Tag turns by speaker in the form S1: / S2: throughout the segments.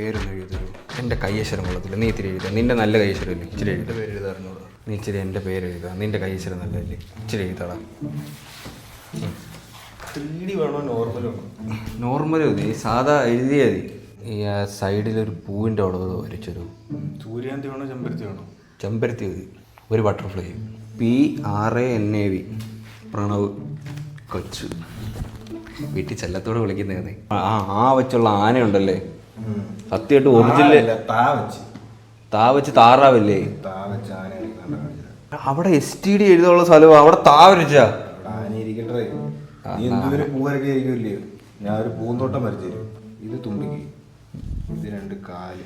S1: പേരൊന്നും എഴുതരുത്. എൻ്റെ കയ്യക്ഷരം കൊള്ളത്തില്ല, നീ ഇത്തിരി എഴുതുക. നിന്റെ നല്ല കയ്യക്ഷരമല്ലേ, ഇച്ചിരി എഴുതി പേര് എഴുതാറുണ്ടോ? നീ ഇച്ചിരി എൻ്റെ പേര് എഴുതുക. നിന്റെ കയ്യക്ഷരം നല്ലതല്ലേ, ഇച്ചിരി എഴുതാടാ.
S2: 3D വേണോ നോർമൽ വേണോ?
S1: നോർമൽ മതി, സാധാ എഴുതിയാൽ മതി. ഈ ആ സൈഡിലൊരു പൂവിൻ്റെ അവിടെ വരച്ചൊരു
S2: സൂര്യകാന്തി വേണോ ചെമ്പരത്തി വേണോ?
S1: ചെമ്പരത്തി മതി. ഒരു ബട്ടർഫ്ലൈ. PRANAV പ്രണവ് കൊച്ചു. വീട്ടിൽ ചെല്ലത്തോടെ വിളിക്കുന്നേ. ആ വെച്ചുള്ള ആനയുണ്ടല്ലേ, സത്യമായിട്ട് ഒറിജിനൽ താ വെച്ച് താറാവില്ലേ? അവിടെ STD എഴുതാനുള്ള സ്ഥലം അവിടെ താ വരച്ചാ.
S2: പൂവരൊക്കെ ആയിരിക്കില്ലേ? ഞാൻ ഒരു പൂന്തോട്ടം വരച്ചു തരും. ഇത് തുമ്പിക്ക്, ഇത് 2 കാല്.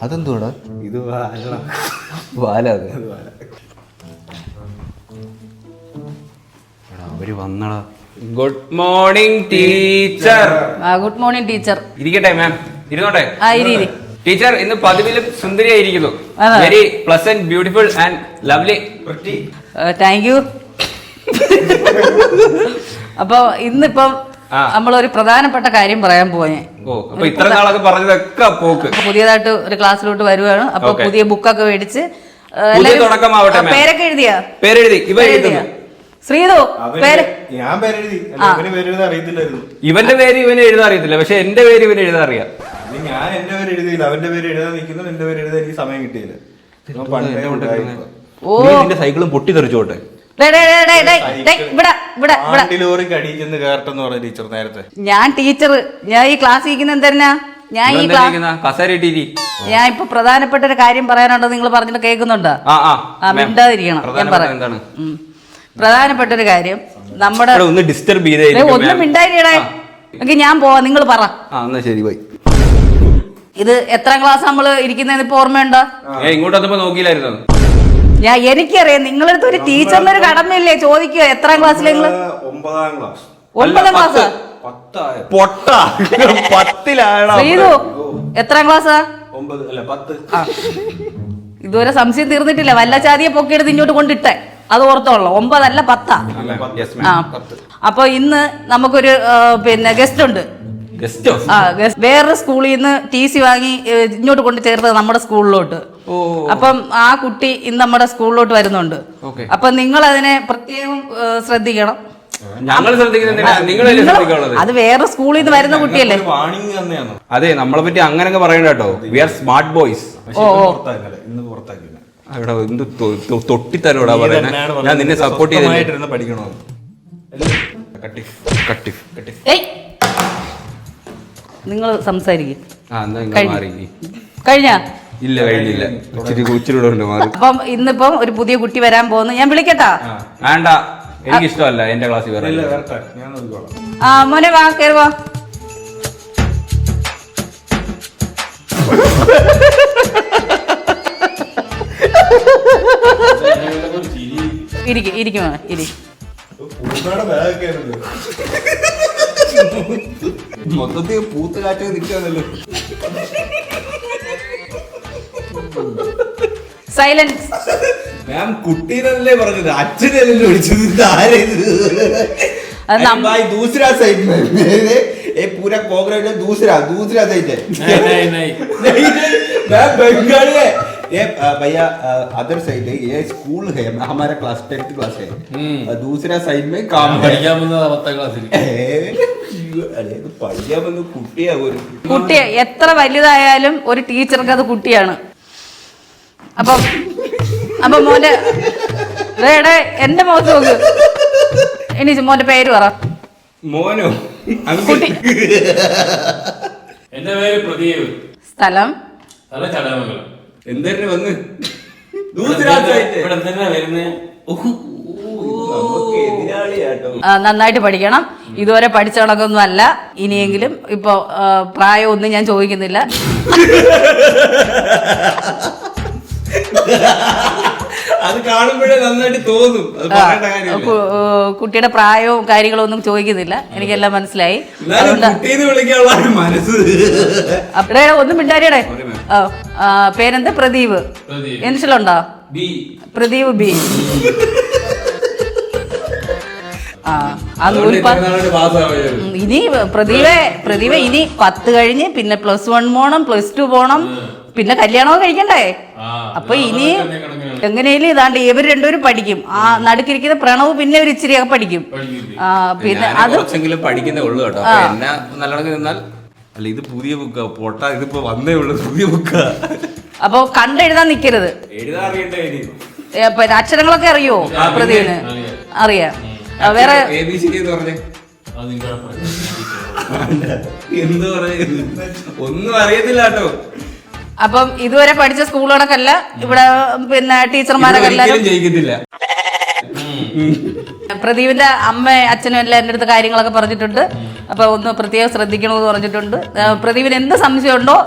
S1: അതെന്തുവാടാ?
S2: ഇത്
S1: വാലത്. അവര് വന്നടാ. Good morning teacher.
S3: Good morning teacher.
S1: ഇരിക്കട്ടെ മാം, ഇരുന്നോട്ടെ. ടീച്ചർ ഇന്ന് പതിവിലും സുന്ദരിയായിരിക്കുന്നു. Very pleasant, beautiful and lovely.
S3: Thank you. അപ്പൊ ഇന്നിപ്പം നമ്മളൊരു പ്രധാനപ്പെട്ട കാര്യം പറയാൻ പോയെ.
S1: ഇത്ര നാളൊക്കെ പറഞ്ഞതൊക്കെ പോക്ക്.
S3: പുതിയതായിട്ട് ഒരു ക്ലാസ്സിലോട്ട് വരുവാണ്. അപ്പൊ പുതിയ ബുക്കൊക്കെ മേടിച്ച്
S1: തുടക്കമാവട്ടെ.
S3: പേരൊക്കെ എഴുതിയാ?
S1: പേരെഴുതി. ഇവ എഴുതുന്നു.
S3: ശ്രീതു പേര്
S2: ഞാൻ പേരെഴുതി. അറിയത്തില്ലായിരുന്നു.
S1: ഇവന്റെ പേര് ഇവന് എഴുതാൻ അറിയത്തില്ല, പക്ഷെ എന്റെ പേര് ഇവന് എഴുതാൻ അറിയാം.
S2: ഞാൻ എന്റെ പേര് എഴുതിയില്ല, അവന്റെ പേര് എഴുതാൻ നിൽക്കുന്നു. എന്റെ പേര് എഴുതാൻ എനിക്ക് സമയം കിട്ടിയില്ല.
S1: നിന്റെ സൈക്കിളും പൊട്ടി തെറിച്ചോട്ടെ.
S2: ടീച്ചർ നേരത്തെ
S3: ഞാൻ ടീച്ചർ, ഞാൻ ഈ ക്ലാസ് ഇരിക്കുന്ന എന്താ? ഞാൻ ഇപ്പൊ പ്രധാനപ്പെട്ട ഒരു കാര്യം പറയാനുണ്ടോ? നിങ്ങൾ പറഞ്ഞിട്ട് കേൾക്കുന്നുണ്ടോ? മിണ്ടാതിരിക്കണം. ഞാൻ പറയാം. പ്രധാനപ്പെട്ട ഒരു കാര്യം നമ്മുടെ
S1: ഒന്ന് ഡിസ്റ്റർബ്
S3: ഒന്നും മിണ്ടാതിരിക്കണേ. എങ്കിൽ ഞാൻ പോവാ, നിങ്ങൾ പറ.
S1: ശരി ബൈ.
S3: ഇത് എത്രാം ക്ലാസ് നമ്മള് ഇരിക്കുന്നതെന്ന് ഇപ്പൊ ഓർമ്മയുണ്ടോ?
S1: ഇങ്ങോട്ട് നോക്കിയില്ലായിരുന്നു.
S3: എനിക്കറിയാം, നിങ്ങളടുത്ത് ഒരു ടീച്ചറിന് ഒരു കടമയില്ലേ? ചോദിക്കുക എത്രാം ക്ലാസ്സിലെ?
S2: 9ാം ക്ലാസ്.
S3: 9ാം ക്ലാസ്? ശ്രീതു എത്രാം ക്ലാസ്സാ?
S2: 10.
S3: ഇതുവരെ സംശയം തീർന്നിട്ടില്ല. വല്ല ചാതിയെ പൊക്കിയെടുത്ത് ഇങ്ങോട്ട് കൊണ്ടിട്ടെ, അത് ഓർത്തോളൂ. 9 അല്ല 10. അപ്പൊ ഇന്ന് നമുക്കൊരു ഗസ്റ്റ് ഉണ്ട്. വേറൊരു സ്കൂളിൽ നിന്ന് TC വാങ്ങി ഇങ്ങോട്ട് കൊണ്ട് ചേർത്തത് നമ്മുടെ സ്കൂളിലോട്ട്. അപ്പം ആ കുട്ടി ഇന്ന് നമ്മുടെ സ്കൂളിലോട്ട് വരുന്നുണ്ട്. അപ്പൊ നിങ്ങൾ അതിനെ പ്രത്യേകം ശ്രദ്ധിക്കണം. അത് വേറെ സ്കൂളിൽ നിന്ന് വരുന്ന കുട്ടിയല്ലേ.
S1: അതെ, നമ്മളെ പറ്റി അങ്ങനെ പറയണ്ട കേട്ടോ. We are smart boys. അവിടെ എന്ത് തൊട്ടിത്തരോടാ പറയുന്നത്? ഞാൻ നിന്നെ സപ്പോർട്ട് ചെയ്തിട്ട് പഠിക്കണോ?
S3: നിങ്ങൾ സംസാരിക്കും.
S1: കഴിഞ്ഞ ഇല്ല, കഴിഞ്ഞില്ല.
S3: അപ്പം ഇന്നിപ്പം ഒരു പുതിയ കുട്ടി വരാൻ പോകുന്നു. ഞാൻ വിളിക്കട്ടാ?
S1: വേണ്ട, എനിക്ക് ഇഷ്ടമല്ല. എന്റെ ക്ലാസ്സിൽ വരാൻ.
S3: മോനെ വാ, കേറുവാ. ഇരിക്കും.
S1: മൊത്തത്തിൽ പൂത്ത് കാറ്റ് നിൽക്കാന്നല്ലോ.
S3: സൈലൻസ്.
S1: മാം കുട്ടീനല്ലേ പറഞ്ഞത്, അച്ഛനല്ലേ വിളിച്ചത്. दूसरा साइड में ये पूरा कॉकरोच है. दूसरा साइड है. नहीं मैं बंगाली है ये भैया. अदर साइड है, ये स्कूल है. हमारा क्लास 10th क्लास है. दूसरा साइड में काम है.
S3: കുട്ടി എത്ര വലുതായാലും ഒരു ടീച്ചർക്ക് അത് കുട്ടിയാണ്. അപ്പൊ മോന്റെ എന്റെ മുഖത്ത് നോക്ക്. ഇനി മോന്റെ പേര് പറ.
S1: മോനോ?
S3: കുട്ടി.
S4: എന്റെ പേര് പ്രദീപ്.
S3: സ്ഥലം?
S4: ചടയമംഗലം.
S1: എന്തായിരുന്നു വന്ന്
S3: നന്നായിട്ട് പഠിക്കണം. ഇതുവരെ പഠിച്ച കണക്കൊന്നും അല്ല. ഇനിയെങ്കിലും ഇപ്പൊ പ്രായമൊന്നും ഞാൻ ചോദിക്കുന്നില്ല.
S1: അത് കാണുമ്പോഴേ നന്നായിട്ട് തോന്നും.
S3: കുട്ടിയുടെ പ്രായവും കാര്യങ്ങളും ഒന്നും ചോദിക്കുന്നില്ല. എനിക്കെല്ലാം മനസ്സിലായി. അവിടെ ഒന്നും മിണ്ടാരിയടെ. പേരെന്താ? പ്രദീപ്. ഇനിഷ്യലുണ്ടോ? പ്രദീപ് B. ആ ഇനി പ്രതിഭ ഇനി 10 കഴിഞ്ഞ് പിന്നെ +1 പോണം, +2 പോണം, പിന്നെ കല്യാണമൊക്കെ കഴിക്കണ്ടേ. അപ്പൊ ഇനി എങ്ങനെയും ഇതാണ്ട് ഇവർ രണ്ടുപേരും പഠിക്കും. ആ നടുക്കിരിക്കുന്ന പ്രണവ് പിന്നെ ഒരു ഇച്ചിരിയൊക്കെ പഠിക്കും. പിന്നെ അത്
S1: പഠിക്കുന്നേ ഉള്ളൂ കേട്ടോ. എന്നെ നല്ലോണം നിന്നാൽ അല്ല, ഇത് പുതിയ ബുക്കാ പൊട്ട, ഇതിപ്പോ വന്നേ ഉള്ളൂ, പുതിയ ബുക്കാ.
S3: അപ്പൊ കണ്ടെഴുതാൻ നിക്കരുത്.
S1: എഴുതാൻ അറിയണ്ടേ?
S3: പിന്നെ അക്ഷരങ്ങളൊക്കെ അറിയോ പ്രതിവിന്? അറിയാം. വേറെ
S1: എന്ത് പറയുന്നു ഒന്നും അറിയത്തില്ല കേട്ടോ.
S3: അപ്പം ഇതുവരെ പഠിച്ച സ്കൂളുകളൊക്കെല്ല ഇവിടെ പിന്നെ ടീച്ചർമാരൊക്കെ എല്ലാവരും
S1: ജയിക്കത്തില്ല.
S3: പ്രദീപിന്റെ അമ്മ അച്ഛനും എല്ലാം എൻ്റെ അടുത്ത് കാര്യങ്ങളൊക്കെ പറഞ്ഞിട്ടുണ്ട്. അപ്പൊ ഒന്ന് പ്രത്യേകം ശ്രദ്ധിക്കണമെന്ന് പറഞ്ഞിട്ടുണ്ട്. പ്രദീപിന് എന്ത് സംശയം ഉണ്ടോ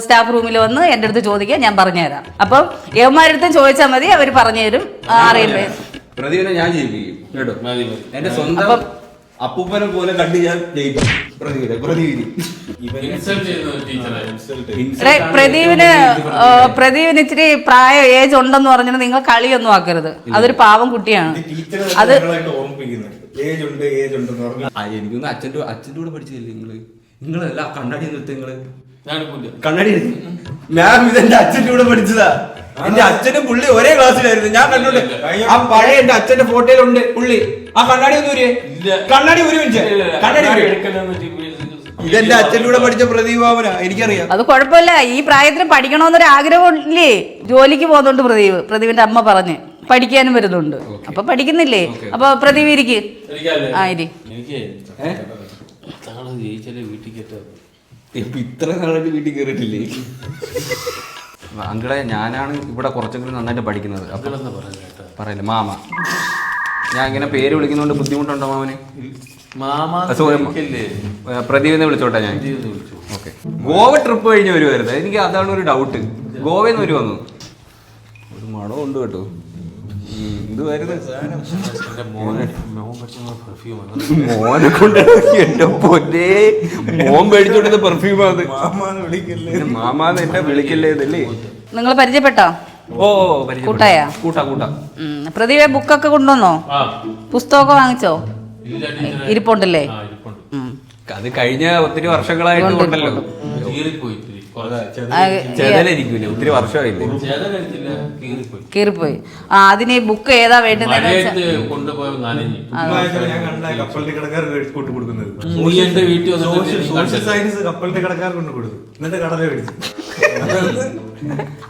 S3: സ്റ്റാഫ് റൂമിൽ വന്ന് എൻ്റെ അടുത്ത് ചോദിക്കാൻ, ഞാൻ പറഞ്ഞുതരാം. അപ്പം യവന്മാരടുത്തും ചോദിച്ചാൽ മതി, അവർ പറഞ്ഞുതരും. അറിയുമ്പോ
S1: പ്രദീപിനെ ഞാൻ ജയിപ്പിക്കും കേട്ടോ. എന്റെ സ്വന്തം അപ്പൂപ്പനെ പോലെ കണ്ട് ഞാൻ ജയിക്കും
S3: പ്രദീപിന് ഇച്ചിരി ഏജ് ഉണ്ടെന്ന് പറഞ്ഞിട്ട് നിങ്ങൾ കളിയൊന്നും ആക്കരുത്. അതൊരു പാവം കുട്ടിയാണ്. അത്
S1: എനിക്കൊന്ന് അച്ഛൻ്റെ കൂടെ പഠിച്ചില്ലേ നിങ്ങളല്ല കണ്ണാടി നിർത്തി കണ്ണാടി ഞാൻ ഇതെന്റെ അച്ഛൻ്റെ കൂടെ പഠിച്ചതാ. എന്റെ അച്ഛനും പുള്ളി ഒരേ ക്ലാസ്സിലായിരുന്നു. ഞാൻ കണ്ടോണ്ട് ആ പഴയ എന്റെ അച്ഛന്റെ ഫോട്ടോയിലുണ്ട് പുള്ളി. ആ കണ്ണാടി ഒന്ന് ഊരിയേ. കണ്ണാടി ഒരു മിനിറ്റ്, കണ്ണാടി ഇതെന്റെ അച്ഛൻ്റെ കൂടെ പഠിച്ച പ്രദീപാവന, എനിക്കറിയാം.
S3: അത് കുഴപ്പമില്ല. ഈ പ്രായത്തിൽ പഠിക്കണമെന്നൊരു ആഗ്രഹം ഇല്ലേ? ജോലിക്ക് പോകുന്നുണ്ട് പ്രദീപിന്റെ അമ്മ പറഞ്ഞ് പഠിക്കാനും വരുന്നുണ്ട്. അപ്പൊ പഠിക്കുന്നില്ലേ? അപ്പൊ പ്രദീപ് ഇരിക്ക്.
S1: ഇത്ര നാളായിട്ട് വീട്ടിൽ കയറിയിട്ടില്ലേ? അങ്കിളെ, ഞാനാണ് ഇവിടെ കുറച്ചെങ്കിലും നന്നായിട്ട് പഠിക്കുന്നത്. പറയല്ലേ മാമ, ഞാൻ ഇങ്ങനെ പേര് വിളിക്കുന്നോണ്ട് ബുദ്ധിമുട്ടുണ്ടോ മാമന്? പ്രദീപിനെ വിളിച്ചോട്ടെ ഞാൻ. ഓക്കെ. ഗോവ ട്രിപ്പ് കഴിഞ്ഞ് വരുമായിരുന്നു. എനിക്ക് അതാണ് ഒരു ഡൗട്ട്. ഗോവയിൽ നിന്ന് വരുമെന്ന് ഒരു മടം ഉണ്ട് കേട്ടോ. മോനെ കൊണ്ട് എന്റെ പൊന്നേ, മോൻ മേടിച്ചോണ്ടത് പെർഫ്യൂമാണ്. മാമാന്ന് എന്നെ വിളിക്കല്ലേ ഇതല്ലേ.
S3: നിങ്ങൾ പരിചയപ്പെട്ടോ?
S1: ഓ
S3: കൂട്ടായ
S1: കൂട്ടാ.
S3: പ്രതിഭ ബുക്കൊക്കെ കൊണ്ടുവന്നോ? പുസ്തകമൊക്കെ വാങ്ങിച്ചോ? ഇരിപ്പുണ്ടല്ലേ?
S1: അത് കഴിഞ്ഞ ഒത്തിരി വർഷങ്ങളായിട്ട് ഉണ്ടല്ലോ. ഒത്തിരി വർഷമായില്ലേ?
S3: കീറിപ്പോയി. അതിന് ബുക്ക് ഏതാ വേണ്ടുന്നത്?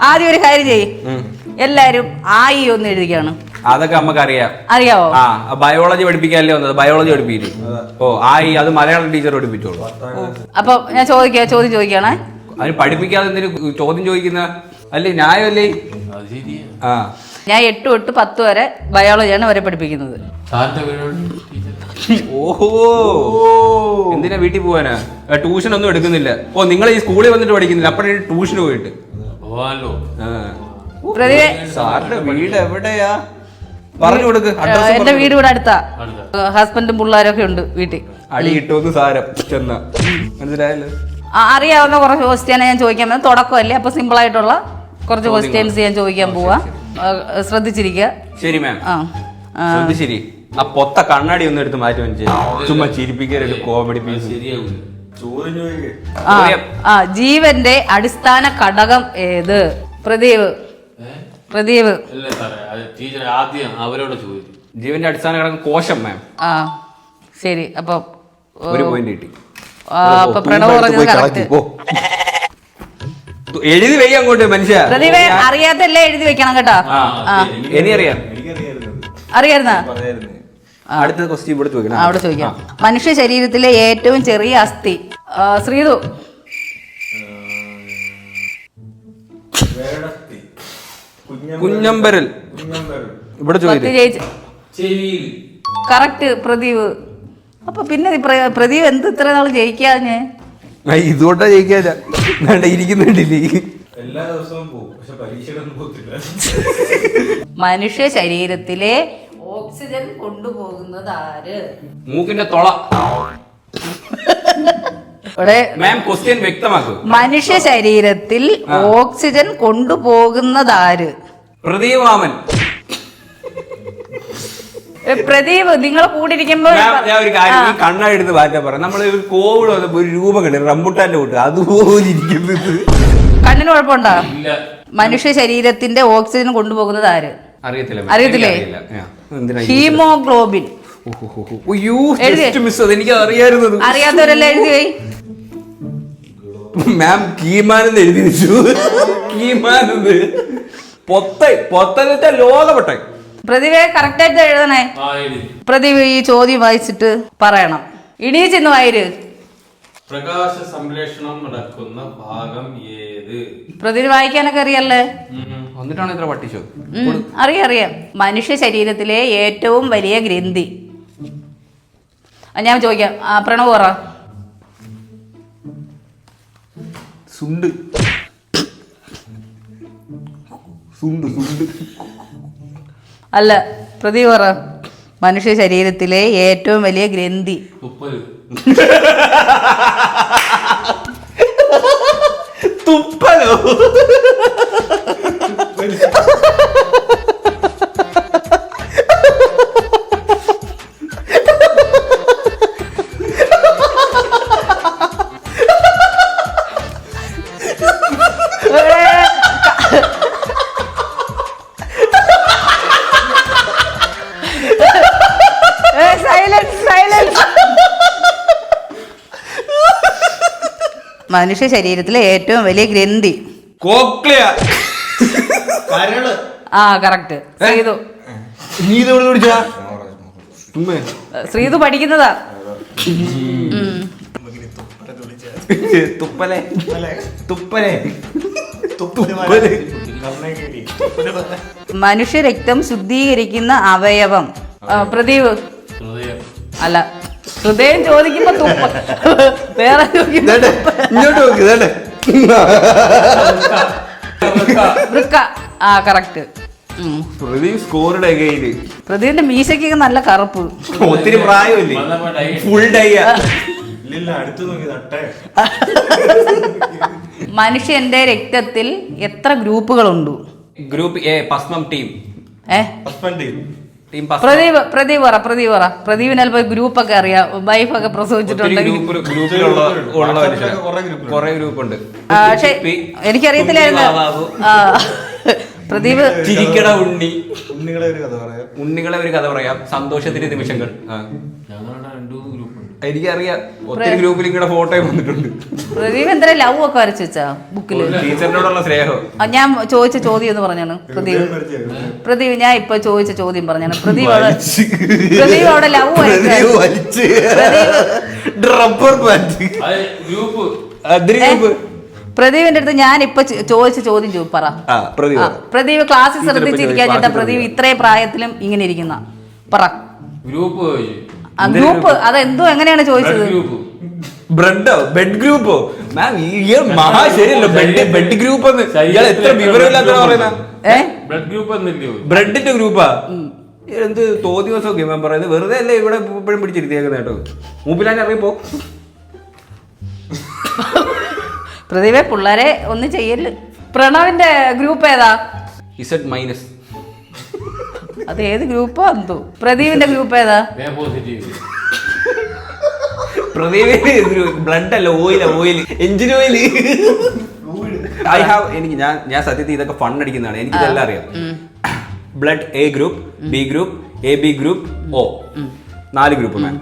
S3: ആദ്യം ഒരു കാര്യം ചെയ്യും, എല്ലാരും ആയി ഒന്ന് എഴുതിക്കാണ്.
S1: അതൊക്കെ നമുക്ക്
S3: അറിയാവോ?
S1: ആ ബയോളജി പഠിപ്പിക്കാനല്ലേ വന്നത്, ബയോളജി പഠിപ്പിക്കും. ഓ ആയി അത് മലയാളം ടീച്ചർ പഠിപ്പിച്ചോളൂ.
S3: അപ്പൊ ഞാൻ ചോദ്യം ചോദിക്കണേ.
S1: അതിന് പഠിപ്പിക്കാതെ എന്തിനു ചോദ്യം ചോദിക്കുന്ന അല്ലേ? ന്യായമല്ലേ? ആ
S3: ഞാൻ 8 തൊട്ട് 10 വരെ ബയോളജിയാണ് വരെ പഠിപ്പിക്കുന്നത്.
S1: ഓഹോ, എന്തിനാ വീട്ടിൽ പോവാനാ? ട്യൂഷൻ ഒന്നും എടുക്കുന്നില്ല. ഓ നിങ്ങൾ ഈ സ്കൂളിൽ വന്നിട്ട് പഠിക്കുന്നില്ല, അപ്പഴേ ട്യൂഷന് പോയിട്ട്. സാറിന്റെ വീട് എവിടെയാ പറഞ്ഞു കൊടുക്ക്.
S3: എന്റെ വീട് ഇവിടെ അടുത്താ. ഹസ്ബൻഡും പിള്ളേരൊക്കെ ഉണ്ട് വീട്ടിൽ.
S1: അടി കിട്ടുമെന്ന് സാരം ചെന്ന മനസ്സിലായല്ലോ.
S3: അറിയാവുന്ന കുറച്ച് ക്വസ്റ്റ്യൻ ഞാൻ ചോദിക്കാൻ പറ്റും. തുടക്കമല്ലേ, അപ്പൊ സിമ്പിൾ ആയിട്ടുള്ള കുറച്ച് ക്വസ്റ്റ്യൻസ് ഞാൻ ചോദിക്കാൻ പോവാ. ശ്രദ്ധിച്ചിരിക്കുക.
S1: ശരി മാം. ശരി. ആ പൊത്ത കണ്ണാടി ഒന്ന് എടുത്ത് മാറ്റി മനസ്സിലായി. ചുമ്മാ ചിരിപ്പിക്കാനൊരു കോമഡി പീസ്.
S3: ജീവന്റെ അടിസ്ഥാന ഘടകം ഏത്? പ്രദീപ്
S1: ജീവന്റെ അടിസ്ഥാന ഘടകം കോശം മാം.
S3: ശരി. അപ്പൊ
S1: ഒരു പോയിന്റ് കിട്ടി.
S3: പ്രണവ് പറഞ്ഞത്
S1: എഴുതി വെയ്യ അങ്ങോട്ട് മനുഷ്യ.
S3: പ്രദീപേ, അറിയാത്തല്ലേ എഴുതി വെക്കണം കേട്ടോ. അറിയായിരുന്ന
S1: അടുത്ത ക്വസ്റ്റ്യൻ ഇവിടെ ചോദിക്കണം.
S3: അവിടെ ചോദിക്കാം. മനുഷ്യ ശരീരത്തിലെ ഏറ്റവും ചെറിയ അസ്ഥി? ശ്രീതു.
S1: കുഞ്ഞമ്പരൽ. ഇവിടെ ചോദിച്ചു.
S3: കറക്റ്റ് പ്രദീപ്. അപ്പൊ പിന്നെ പ്രദീപ് എന്ത് ഇത്ര നാൾ ജയിക്കാഞ്ഞേ?
S1: ഇതുകൊണ്ടാ ജയിക്കാ ഇരിക്കുന്നുണ്ടില്ലേ?
S2: എല്ലാ ദിവസവും പോകും, പക്ഷെ പരീക്ഷയിലൊന്നും പോകത്തില്ല.
S3: മനുഷ്യ ശരീരത്തിലെ ഓക്സിജൻ കൊണ്ടുപോകുന്നത് ആര്?
S1: മൂക്കിന്റെ തൊള. മാം ക്വസ്റ്റ്യൻ വ്യക്തമാക്കും.
S3: മനുഷ്യ ശരീരത്തിൽ ഓക്സിജൻ കൊണ്ടുപോകുന്നത് ആര്?
S1: പ്രദീപ് മാമൻ.
S3: പ്രദീപ് നിങ്ങൾ കൂടിയിരിക്കുമ്പോ
S1: ഞാൻ ഒരു കാര്യം ഈ കണ്ണെടുത്ത് മാറ്റാൻ പറയാം. നമ്മൾ കോവിഡ് വന്നപ്പോ ഒരു രൂപം കണ്ടു റംബുട്ടാന്റെ കൂട്ട് അതുപോലെ ഇരിക്കുന്നത്.
S3: കണ്ണിന് കുഴപ്പമുണ്ടോ?
S4: ഇല്ല.
S3: മനുഷ്യ ശരീരത്തിന്റെ ഓക്സിജൻ കൊണ്ടുപോകുന്നത് ആര്?
S1: അറിയത്തില്ലേ?
S3: ഹീമോഗ്ലോബിൻ.
S1: എനിക്ക് അറിയാമായിരുന്നത്.
S3: അറിയാത്തവരെല്ലാം എഴുതി പോയി.
S1: മാം കീമാനെന്ന് എഴുതി വെച്ചു. കീമാനെന്ന് പൊത്തെന്ന് വെച്ചാൽ ലോകപൊട്ടെ.
S3: പ്രതിഭയെ കറക്റ്റ് ആയിട്ട് എഴുതണേ. പ്രതിഭ ഈ ചോദ്യം വായിച്ചിട്ട് പറയണം. ഇണീച്ചെന്ന് വായിര്.
S4: പ്രകാശ സംശ്ലേഷണം നടക്കുന്ന ഭാഗം ഏത്?
S3: പ്രതിഭ വായിക്കാനൊക്കെ അറിയല്ലേ?
S1: എന്നിട്ടാണ് ഇത്ര പട്ടിച്ചോ?
S3: അറിയാം. മനുഷ്യ ശരീരത്തിലെ ഏറ്റവും വലിയ ഗ്രന്ഥി. ഞാൻ ചോദിക്കാം. പ്രണവ് പറ.
S1: സുണ്ട്.
S3: അല്ല, പ്രദീപ് പറ. മനുഷ്യ ശരീരത്തിലെ ഏറ്റവും വലിയ ഗ്രന്ഥി.
S1: തുപ്പലോ?
S3: മനുഷ്യ ശരീരത്തിലെ ഏറ്റവും വലിയ ഗ്രന്ഥി
S1: കോക്ലിയ.
S2: കരള്.
S3: കറക്റ്റ്. ശ്രീതു.
S1: നീ ഇത് എവിടെ പിടിച്ചാ?
S3: ശ്രീതു പഠിക്കുന്നതാ.
S1: തുപ്പലെ.
S3: മനുഷ്യ രക്തം ശുദ്ധീകരിക്കുന്ന അവയവം. പ്രദീപ്. അല്ല, ഹൃദയം ചോദിക്കുമ്പോ വേറെ
S1: ഇങ്ങോട്ട് നോക്ക്.
S3: വൃക്ക. കറക്റ്റ്.
S1: പ്രദീപ് സ്കോറുടെ കയ്യില്.
S3: പ്രദീപിന്റെ മീശയ്ക്ക് നല്ല കറുപ്പ്.
S1: ഒത്തിരി പ്രായമില്ലേ? Full dye.
S3: മനുഷ്യന്റെ രക്തത്തിൽ എത്ര ഗ്രൂപ്പുകളുണ്ട്?
S1: ഗ്രൂപ്പ് എ പസ്മം ടീം.
S3: പ്രദീപ് പറ. പ്രദീപിന് ചിലപ്പോ ഗ്രൂപ്പ് ഒക്കെ അറിയാം. വൈഫൊക്കെ പ്രസവിച്ചിട്ടുണ്ടെങ്കിൽ പക്ഷെ എനിക്കറിയത്തില്ലായിരുന്നു.
S1: പ്രദീപ് ചിരിക്കട ഉണ്ണി. ഉണ്ണികളെ ഒരു കഥ പറയാം. സന്തോഷത്തിന്റെ നിമിഷങ്ങൾ. എനിക്കറിയാം. ഒത്തിരി ഗ്രൂപ്പിൽ ഇങ്ങനെ ഫോട്ടോ വന്നിട്ടുണ്ട്.
S3: പ്രദീപ് എന്താ ലവ് ഒക്കെ വരച്ചു വെച്ചാ ബുക്കില്?
S1: ടീച്ചറിനോടുള്ള സ്നേഹം.
S3: ഞാൻ ചോദിച്ച ചോദ്യം എന്ന് പറഞ്ഞാണ്. പ്രദീപ് ഞാൻ ഇപ്പൊ ചോദിച്ച ചോദ്യം പറഞ്ഞാണ്. പ്രദീപ് അവിടെ ലവ് പ്രദീപിന്റെ അടുത്ത് ഞാൻ ഇപ്പൊ ചോദിച്ച ചോദ്യം പറ. പ്രദീപ് ക്ലാസ്സിൽ ശ്രദ്ധിച്ചിരിക്കാൻ ചേട്ടാ. പ്രദീപ് ഇത്രയും പ്രായത്തിലും ഇങ്ങനെ ഇരിക്കുന്ന പറ. ഗ്രൂപ്പ് അതെന്തോ എങ്ങനെയാണ് ചോദിച്ചത്?
S1: ബ്രെഡോ ബെഡ് ഗ്രൂപ്പോ? മാം മഹാ ശരിയല്ലോ. ബെഡ് ഗ്രൂപ്പ് എത്ര വിവരമില്ലാത്ത പറയുന്ന. ബ്രെഡിന്റെ ഗ്രൂപ്പാ? എന്ത് തോന്നി ദിവസമൊക്കെ മാം പറയുന്നത്. വെറുതെ അല്ലേ ഇവിടെ ഇപ്പോഴും പിടിച്ചിരുത്തിയേക്കുന്ന കേട്ടോ. മൂപ്പിലാൻ അറിയപ്പോ.
S3: പ്രതിഭ പിള്ളേരെ ഒന്നും ചെയ്യല്. പ്രണവിന്റെ ഗ്രൂപ്പ് ഏതാ?
S1: Z-.
S3: അത് ഏത് ഗ്രൂപ്പോ എന്തോ. പ്രദീപിന്റെ ഗ്രൂപ്പ് ഏതാ?
S1: പ്രദീപിന്റെ ബ്ലഡ് അല്ല, ഓയിൽ, എഞ്ചിൻ ഓയിൽ. ഞാൻ സത്യത്തിൽ ഇതൊക്കെ ഫണ്ട് അടിക്കുന്നതാണ്. എനിക്ക് ഇതെല്ലാം അറിയാം. Blood A group, B group, AB group, O. 4 group ma'am.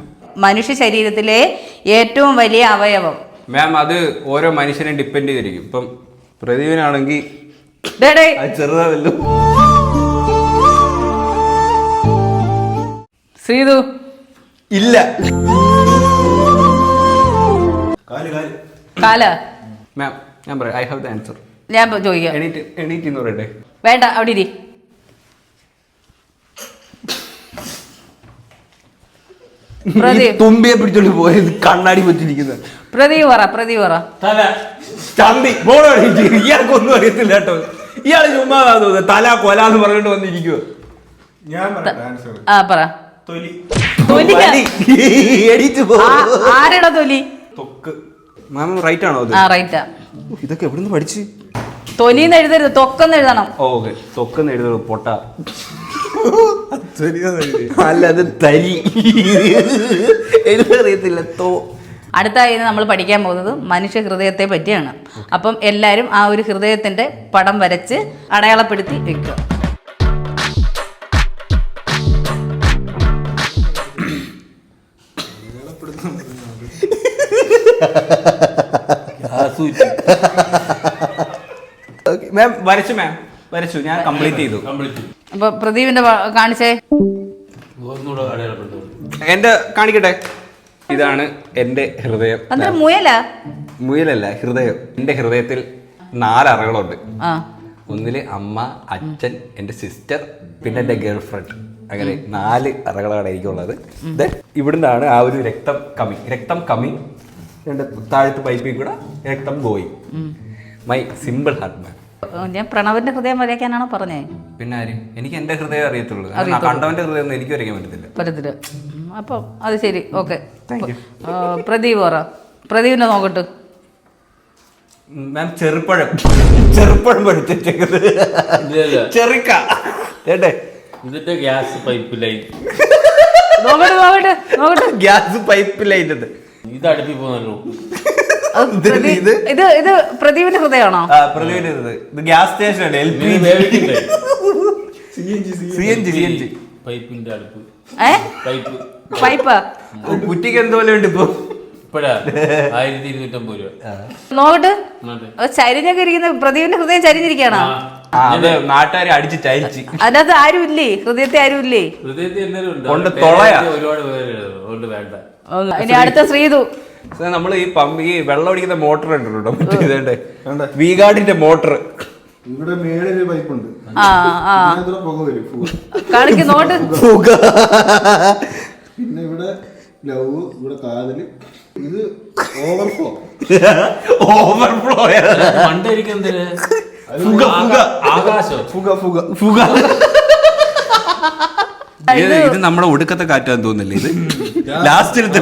S3: മനുഷ്യ ശരീരത്തിലെ ഏറ്റവും വലിയ അവയവം
S1: മാം അത് ഓരോ മനുഷ്യനെ ഡിപ്പെൻഡ് ചെയ്തിരിക്കും. ഇപ്പം പ്രദീപിനാണെങ്കിൽ ചെറുതാവല്ലോ.
S3: ശ്രീതു
S1: ഇല്ല.
S3: കാല.
S1: മാം ഞാൻ പറയാം. I have the answer.
S3: ഞാൻ ചോദിക്കാം.
S1: എണീറ്റ് എന്ന് പറയട്ടെ.
S3: വേണ്ട, അവിടെ ഇരി.
S1: തുമ്പിയെ പിടിച്ചോണ്ട് പോയത് കണ്ണാടി വെച്ചിരിക്കുന്നത്.
S3: പ്രദീപ് പറ.
S1: ചന്തി ഇയാൾക്കൊന്നും അറിയത്തില്ല കേട്ടോ. ഇയാള് ചുമ്മാ തല കൊല എന്ന് പറഞ്ഞിട്ട് വന്നിരിക്കുവോ?
S3: പറ. ആരുടെ തൊലി?
S1: മാം റൈറ്റ് ആണോ?
S3: റൈറ്റാ.
S1: ഇതൊക്കെ എവിടുന്ന് പഠിച്ച്?
S3: തൊലിന്ന് എഴുതരുത്, തൊക്കെന്ന് എഴുതണം.
S1: ഓക്കെ, തൊക്കെന്ന് എഴുതരുത്. പൊട്ട അല്ല അത് തരി, എനിക്കറിയത്തില്ല.
S3: അടുത്തായി നമ്മൾ പഠിക്കാൻ പോകുന്നത് മനുഷ്യ ഹൃദയത്തെ പറ്റിയാണ്. അപ്പം എല്ലാവരും ആ ഒരു ഹൃദയത്തിന്റെ പടം വരച്ച് അടയാളപ്പെടുത്തി വെക്കുക.
S1: മാം വരച്ചു, മാം വരച്ചു, ഞാൻ കംപ്ലീറ്റ് ചെയ്തു.
S3: അപ്പൊ പ്രദീപിന്റെ കാണിച്ചേ.
S1: എന്റെ കാണിക്കട്ടെ. ഇതാണ് എന്റെ ഹൃദയം.
S3: അന്നേരം മുയലാ?
S1: മുയലല്ല, ഹൃദയം. എന്റെ ഹൃദയത്തിൽ 4 അറകളുണ്ട്.
S3: ആ,
S1: ഒന്നില് അമ്മ, അച്ഛൻ, എന്റെ സിസ്റ്റർ, പിന്നെ എന്റെ ഗേൾ ഫ്രണ്ട്. അങ്ങനെ 4 അറകളാണ് എനിക്കുള്ളത്. ഇവിടുന്നാണ് ആ ഒരു രക്തം കമ്മി എന്റെ താഴത്ത് പൈപ്പിൽ കൂടെ രക്തം പോയി. മൈ സിമ്പിൾ ഹാർട്ട് മാൻ.
S3: ഞാൻ പ്രണവിന്റെ ഹൃദയം വരയ്ക്കാനാണോ പറഞ്ഞേ?
S1: പിന്നെ ആര്? എനിക്ക് എന്റെ ഹൃദയം അറിയത്തുള്ളൂ. കണ്ടവന്റെ ഹൃദയം ഒന്നും എനിക്ക് വരയ്ക്കാൻ പറ്റത്തില്ല.
S3: അപ്പം അത് ശരി, ഓക്കെ. പ്രദീപ് പറ. പ്രദീപിനെ നോക്കട്ടെ.
S1: മാം ചെറുപ്പഴം പഠിച്ചേക്കുന്നത് ചെറുക്ക.
S4: ഇതിന്റെ ഗ്യാസ് പൈപ്പ് ലൈൻ
S3: നോക്കട്ടെ.
S1: Gas pipe line.
S4: ഇത് അടുപ്പി പോകുന്നല്ലോ.
S3: ഇത് പ്രദീപിന്റെ ഹൃദയമാണോ?
S1: പ്രതിവിന്റെ ഇത് ഗ്യാസ് സ്റ്റേഷൻ ആണ്. CNG
S4: പൈപ്പിന്റെ അടുപ്പ്.
S3: പൈപ്പ്
S1: കുറ്റിക്ക് എന്തോലെ ഉണ്ട് ഇപ്പൊ.
S4: ഇപ്പഴാ 1250 രൂപ.
S3: നോക്കട്ടെ. ചരിഞ്ഞൊക്കെ ഇരിക്കുന്ന പ്രദീപിന്റെ ഹൃദയം ചരിഞ്ഞിരിക്കണോ?
S1: അത് നാട്ടുകാരെ അടിച്ച് ചരിച്ച്.
S3: അതിനകത്ത് ആരും ഇല്ലേ? ഹൃദയത്തെ ആരും ഇല്ലേ?
S4: ഹൃദയത്തിൽ എല്ലാവരും ഉണ്ട്.
S1: കൊണ്ട് തൊളയാ.
S4: ഒരുപാട് പേര് അതുകൊണ്ട് വേണ്ട.
S3: ഇനി അടുത്ത ശ്രീതു.
S1: നമ്മൾ ഈ വെള്ളം അടിക്കുന്ന മോട്ടർ ഉണ്ടല്ലോ, മറ്റേ ഇതേണ്ടേ വീഗാർഡിന്റെ മോട്ടർ.
S2: ഇവിടെ മേളില് പൈപ്പുണ്ട്. പുക വരും.
S3: കാണിക്ക് നോട്ട്.
S2: പിന്നെ ഇവിടെ ലവ്, ഇവിടെ കാതല്. ഇത് ഓവർഫ്ലോ.
S4: മണ്ടായിരിക്കും എന്തിന്? ആകാശം.
S1: ഇത് നമ്മുടെ ഒടുക്കത്തെ കാറ്റാന്ന് തോന്നില്ലേ? ഇത് ലാസ്റ്റിലത്തെ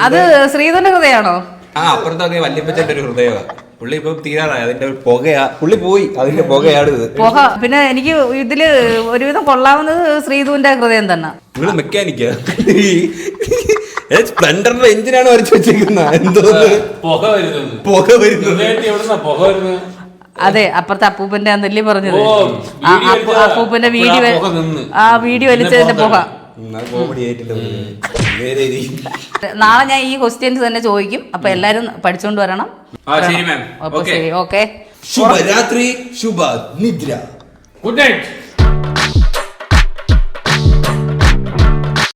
S3: അത് ശ്രീധന്റെ ഹൃദയാണോ?
S1: അപ്പുറത്തെ വല്യപ്പച്ചന്റെ ഒരു ഹൃദയമാണ്. പുള്ളി ഇപ്പൊ തീരാറായി. അതിന്റെ പുകയാ. പുള്ളി പോയി, അതിന്റെ പുകയാണ് ഇത്.
S3: പുക. പിന്നെ എനിക്ക് ഇതില് ഒരുവിധം കൊള്ളാവുന്നത് ശ്രീധുവിന്റെ ഹൃദയം തന്നെ.
S1: നിങ്ങള് മെക്കാനിക്കാ? സ്പ്ലെൻഡറിന്റെ എഞ്ചിനാണ് വരച്ചു വെച്ചേക്കുന്നത്. എന്തോന്ന് പുക വരുന്നത്.
S3: അതെ, അപ്പുറത്തെ അപ്പൂപ്പന്റെ നെല്ലി പറഞ്ഞത്. അപ്പൂപ്പന്റെ വീഡിയോ വലിച്ചതിന്റെ പുക. നാളെ ഞാൻ ഈ ക്വസ്റ്റ്യൻസ് തന്നെ ചോദിക്കും. അപ്പൊ എല്ലാരും പഠിച്ചോണ്ട് വരണം.
S1: ശരി മാം.
S3: ഓക്കെ.
S1: ശുഭരാത്രി, ശുഭ നിദ്ര.
S4: Good night.